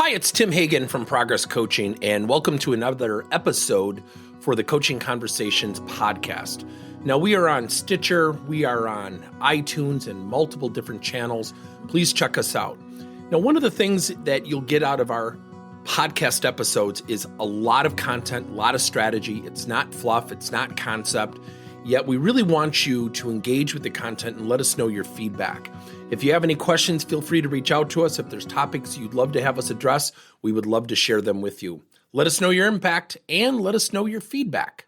Hi, it's Tim Hagan from Progress Coaching, and welcome to another episode for the Coaching Conversations podcast. Now, we are on Stitcher, we are on iTunes, and multiple different channels. Please check us out. Now, one of the things that you'll get out of our podcast episodes is a lot of content, a lot of strategy. It's not fluff, it's not concept, yet we really want you to engage with the content and let us know your feedback. If you have any questions, feel free to reach out to us. If there's topics you'd love to have us address, we would love to share them with you. Let us know your impact and let us know your feedback.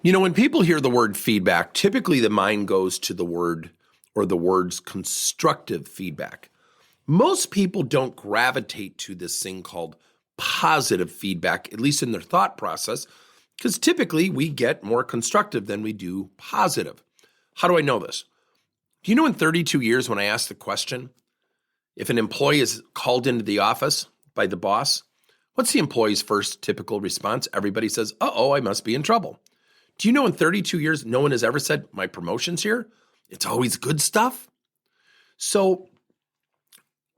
You know, when people hear the word feedback, typically the mind goes to the word or the words constructive feedback. Most people don't gravitate to this thing called positive feedback, at least in their thought process, because typically we get more constructive than we do positive. How do I know this? Do you know in 32 years when I asked the question, if an employee is called into the office by the boss, what's the employee's first typical response? Everybody says, uh-oh, I must be in trouble. Do you know in 32 years, no one has ever said, my promotion's here? It's always good stuff. So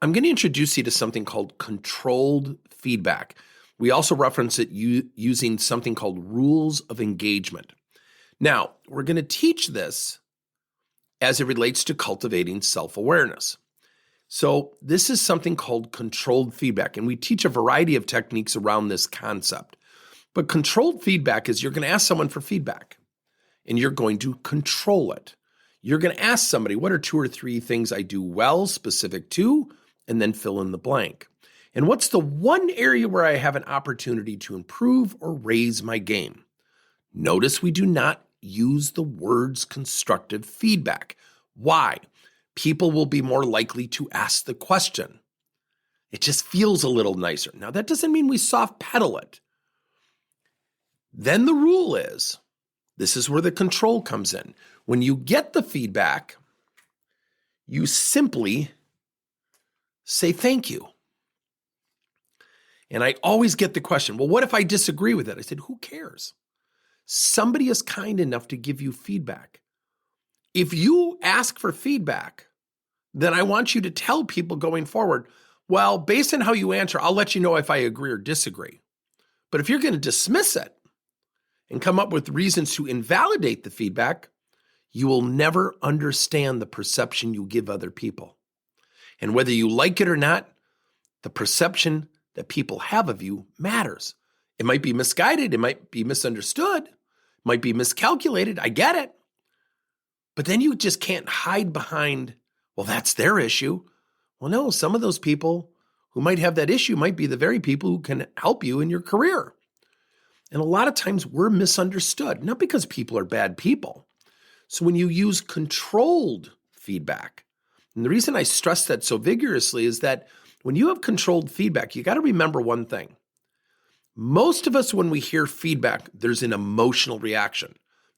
I'm going to introduce you to something called controlled feedback. We also reference it using something called rules of engagement. Now, we're going to teach this as it relates to cultivating self-awareness. So this is something called controlled feedback, and we teach a variety of techniques around this concept. But controlled feedback is you're going to ask someone for feedback, and you're going to control it. You're going to ask somebody, what are 2 or 3 things I do well, specific to, and then fill in the blank. And what's the one area where I have an opportunity to improve or raise my game? Notice we do not use the words constructive feedback. Why? People will be more likely to ask the question. It just feels a little nicer. Now, that doesn't mean we soft pedal it. Then the rule is, this is where the control comes in. When you get the feedback, you simply say thank you. And I always get the question, well, what if I disagree with it? I said, who cares? Somebody is kind enough to give you feedback. If you ask for feedback, then I want you to tell people going forward, well, based on how you answer, I'll let you know if I agree or disagree. But if you're going to dismiss it and come up with reasons to invalidate the feedback, you will never understand the perception you give other people. And whether you like it or not, the perception that people have of you matters. It might be misguided. It might be misunderstood. It might be miscalculated. I get it. But then you just can't hide behind, well, that's their issue. Well, no, some of those people who might have that issue might be the very people who can help you in your career. And a lot of times we're misunderstood, not because people are bad people. So when you use controlled feedback, and the reason I stress that so vigorously is that when you have controlled feedback, you got to remember one thing. Most of us, when we hear feedback, there's an emotional reaction.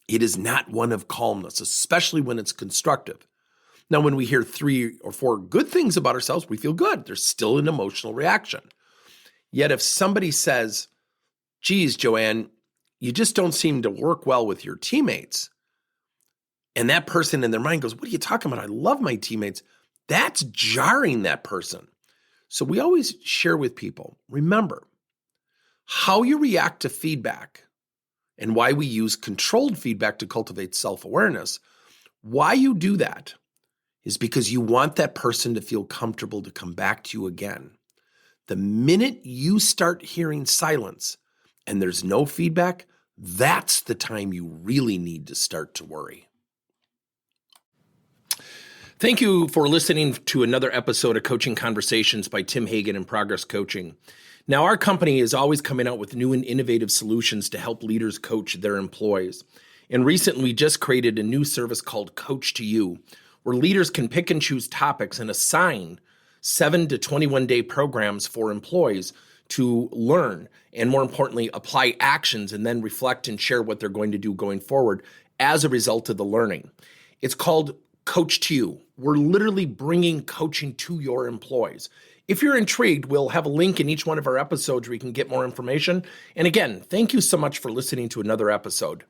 It is not one of calmness, especially when it's constructive. Now, when we hear 3 or 4 good things about ourselves, we feel good. There's still an emotional reaction. Yet if somebody says, geez, Joanne, you just don't seem to work well with your teammates, and that person in their mind goes, what are you talking about? I love my teammates. That's jarring that person. So we always share with people, remember, how you react to feedback and why we use controlled feedback to cultivate self-awareness, why you do that is because you want that person to feel comfortable to come back to you again. The minute you start hearing silence and there's no feedback, that's the time you really need to start to worry. Thank you for listening to another episode of Coaching Conversations by Tim Hagan and Progress Coaching. Now, our company is always coming out with new and innovative solutions to help leaders coach their employees. And recently, we just created a new service called Coach to You, where leaders can pick and choose topics and assign 7 to 21-day programs for employees to learn and, more importantly, apply actions and then reflect and share what they're going to do going forward as a result of the learning. It's called Coach to You. We're literally bringing coaching to your employees. If you're intrigued, we'll have a link in each one of our episodes where you can get more information. And again, thank you so much for listening to another episode.